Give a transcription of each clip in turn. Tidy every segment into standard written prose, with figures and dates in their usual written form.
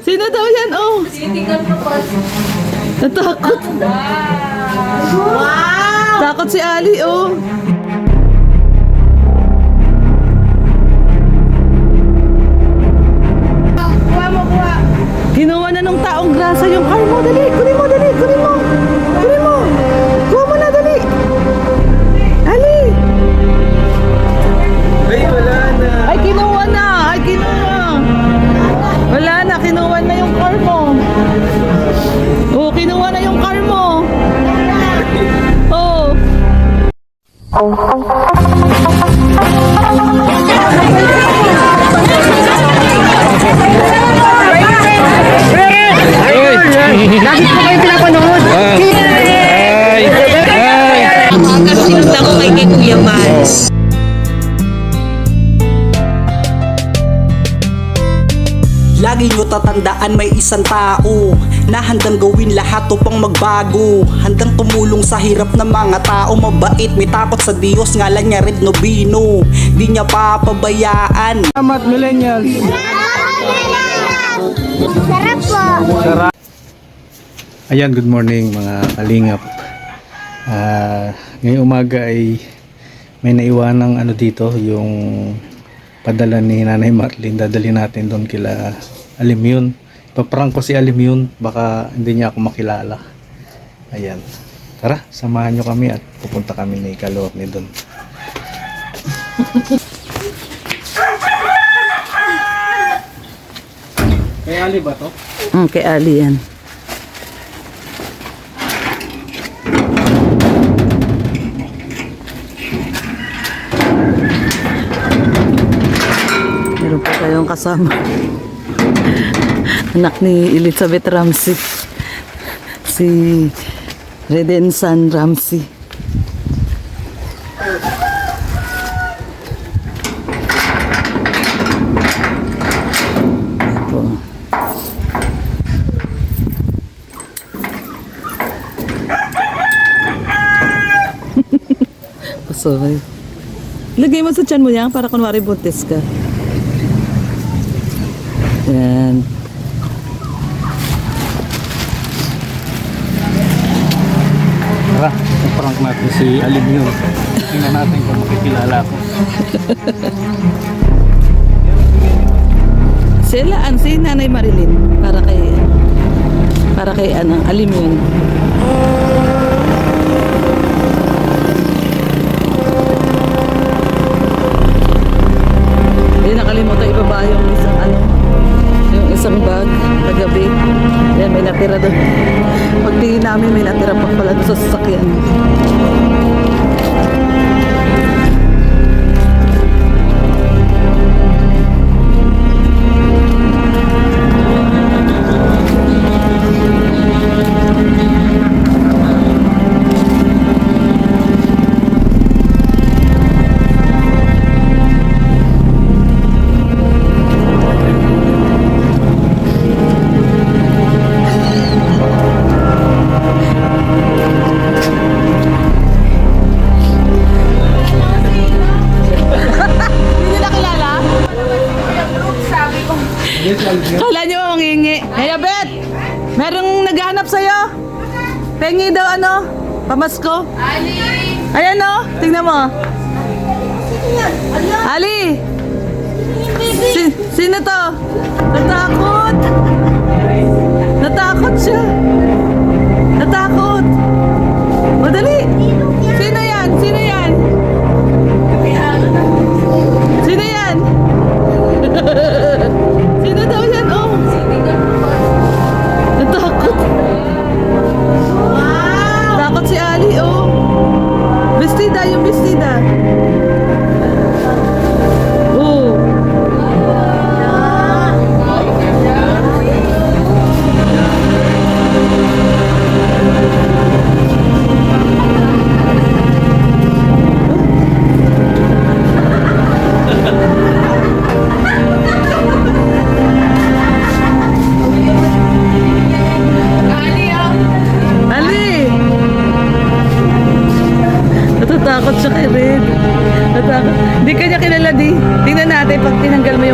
Sino daw yan? Oh. Natakot. Wow! Takot si Ali, oh. Kinuha na nung taong grasa yung car mo. Dali, kunin mo, dali, kunin mo. Kunin mo. Kuha mo na, dali. Ali. Ay, wala na. Ay, kinuha na. Ay, kinuha. Wala na, kinuha na yung car mo. Oo, kinuha na yung car mo. Oo. Lagi ko kayo pinapanood. Umaga, sinundan ko kay Kuya Mans. Lagi nyo tatandaan may isang tao na handang gawin lahat upang magbago. Handang tumulong sa hirap ng mga tao. Mabait, may takot sa Diyos, ngalan niya Red Nobino. Di niya papabayaan. Salamat, millennials. Sarap po. Ayan, good morning mga kalingap. Ngayong umaga ay may naiwanang ano dito, yung padala ni Nanay Marlene. Dadali natin doon kila Alimyon. Ipaprank ko si Alimyon, baka hindi niya ako makilala. Ayan, tara, samahan nyo kami at pupunta kami ni Kalorne doon. Kay Ali ba to? Kay Ali yan. Meron pa tayong kasama. Anak ni Elizabeth Ramsey. Si Redensan Ramsey. Ito. Sorry. Lagay mo sa tiyan mo yan para kunwari buntis ka. Yan. Tara, iprank natin si Alimyon. Tingnan natin kung makikilala ko. Silaan si Nanay Marilyn para kay ano, Alimyon. Hindi nakalimutan ibaba yung isang bag kagabi. Yan, may natira doon. Pagtingin namin may natira pa pala doon sa sasakyan. Kala nyo mangingi. Hey, Bet! Merong naghahanap sa'yo. Pengi daw ano? Pamasko. Ali! Ayan o. Tingnan mo. Ali! Sino to? Natakot. Natakot siya. Natakot. Madali. Sino yan? Sino yan? Sino yan? Sino daw yan? Oh. Natakot. Wow. Takot si Ali, oh. Bestida, yung bestida. Oh.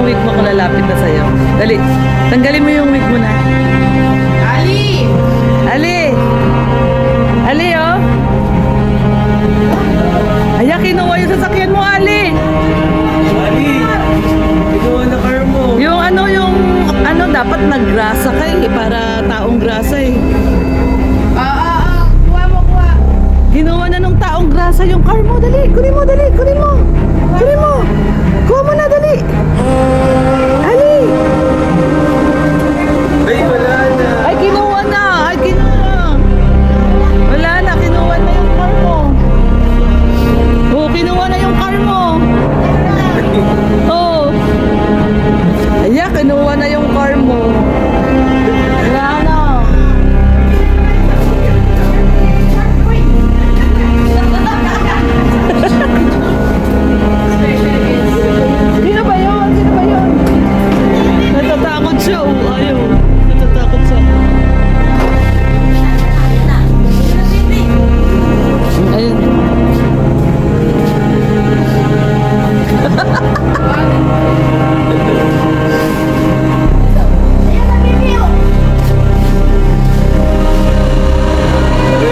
wig mo kung lalapit na sa'yo. Dali, tanggalin mo yung wig mo na. Ali! Ali! Ali, oh! Aya, kinuha yung sasakyan mo, Ali! Ali! Kinuha na car mo. Yung ano, dapat naggrasa ka eh, para taong grasa eh. Kuha. Ginawa na nung taong grasa yung car mo. Dali, kunin mo, dali, kunin mo. Kunin mo. Kuha mo na, dali. Ali! Ay, wala na. Ay, kinuha na. Ay, kinuha. Wala na, kinuha na yung car mo. Oo, kinuha na yung car mo. Oo. Aya, kinuha na yung car mo. Wala na. Sino ba yun? Sino ba yun? Natatakot siya. Oh, ayaw. Natatakot siya. Ayun.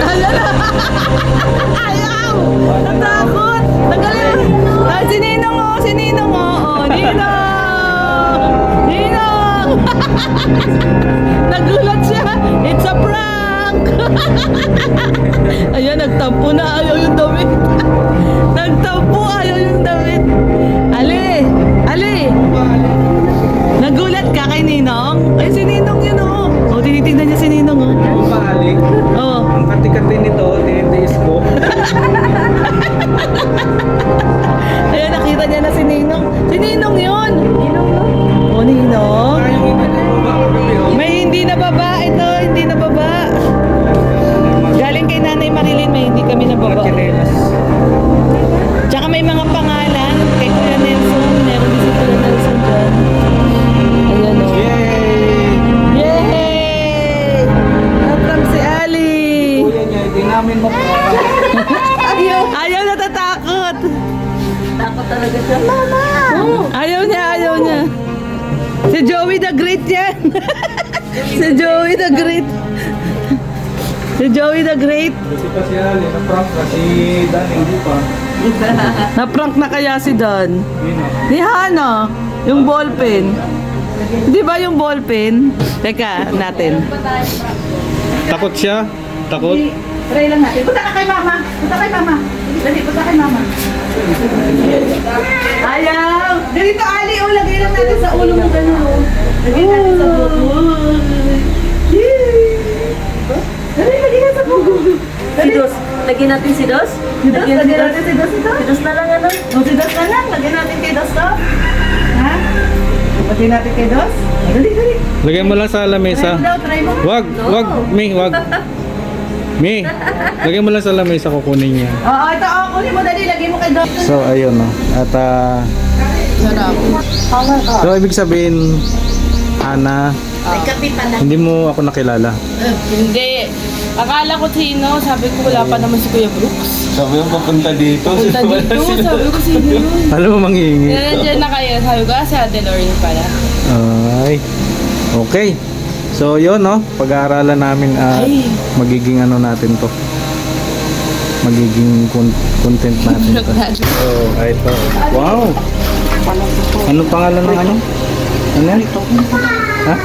Ayan na. Ayaw. Natakot. Tanggalin mo. Ah, si Ninong oh. Si Ninong oh. Oh, Ninong. Ninong. Nagulat siya. It's a prank. Ayan, nagtampo na. Ayaw yung damit. Nagtampo. Ayaw yung damit. Ali. Ali. Nagulat ka kay Ninong? Ay, si Ninong yun oh. Oh, tinitingnan niya si Ninong oh. Ang paalik. Oh. Ang kati-kati nito, tinitiis ko. Ayan, nakita niya na si Ninong. Si Ninong yun. Oh, Ninong. Yung iba na yung baka kami, oh. May hindi na baba. Ito, hindi na baba. Galing kay Nanay Marilyn, may hindi kami na Mga baba. chinelas. Tsaka may mga pangalan. Kay Kuya Nelson. Meron din si Kuya Nelson dyan. Ayan o. Yay! Yay! Natram si Ali. Kuya niya, hindi namin makuha. Ayaw natatakot. Takot talaga siya. Mama! Ayaw niya, ayaw niya. Si Joey the Great yan. Si Joey the Great. Si Joey the Great. Kasi pa si Ali, na-prank ka. Si Dan, hindi pa. Na-prank na kaya si Don. Yun, oh. Ni Hana, yung ballpen. Di ba yung ballpen? Teka, natin. Takot siya? Takot? Try lang natin. Punta ka kay mama. Punta kay mama. Dali, punta kay mama. Ayaw. Ganito, Ali. O, lagay lang natin sa ulo mo. Ganun, o. Lagay natin sa buko. Dali, lagay natin sa buko. Si Dos. Lagyan natin si Dos? Lagyan natin si Dos ito. Si Dos na lang ano? O, si Dos na lang. Lagyan natin kay Dos to. Ha? Lagyan natin kay Dos. Dali, dali. Lagyan mo lang sa Try lamesa. mo daw, try mo. Wag, wag, Mi, wag. Mi, lagyan mo lang sa lamesa, kukunin niya. Oo, ito. O, kunin mo. Dali, lagay mo kay Dos. So, ayun, no. At, so, ibig sabihin, Ana, May kape pa na. hindi mo ako nakilala. Hindi. Akala ko sino, sabi ko wala pa naman si Kuya Brooks. Sabi mo, papunta dito. Punta dito, sabi ko sino yun. Alam mo, manghihingi. Nandiyan na kayo, sabi ko, si Ate Lorraine pala. Ay, okay. So, yun, no. Pag-aaralan namin, magiging ano natin to. Magiging content natin to. So, ito. Wow! Ano pangalan ng ano? Ano yan? Ha?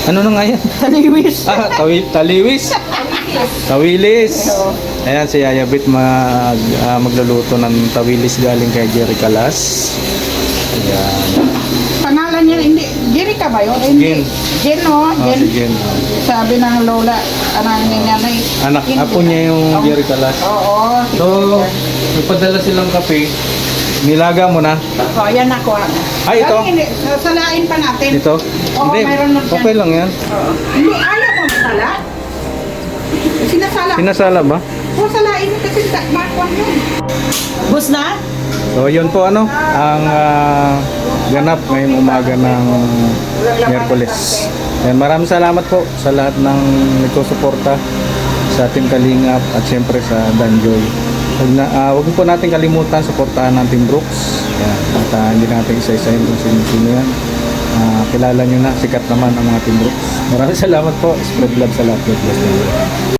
Ano na nga yan? Taliwis. Taliwis. Tawilis. Ayan si Yaya Bit magluluto ng tawilis galing kay Jerry Calas. Ayan. Pangalan niya, hindi, Jerry ka ba yun? Gin. Jen, no? Jen. Si Jen. Sabi ng lola, anak niya na Anak, apo niya yung Jerry Calas. Oo. So, nagpadala silang kape. Nilaga mo na. Oh, yan ako. Ay, ito. Hindi, salain pa natin. Ito? Oo, Hindi, mayroon na dyan. okay lang yan. Hindi, ayaw mo masala. Sinasala. Sinasala ba? O, salain mo kasi bakwan yun. Bus na? So, yun po ano, ang ganap ngayong umaga ng Miyerkules. Ayan, maraming salamat po sa lahat ng nagsusuporta sa Team Kalingap at siyempre sa Danjoy. Huwag po natin kalimutan suportahan ng Team Brooks. Ayan. At hindi natin isa-isahin kung sino-sino yan. Kilala nyo na, sikat naman ang mga Team Brooks. Maraming salamat po. Spread love sa lahat. God bless you.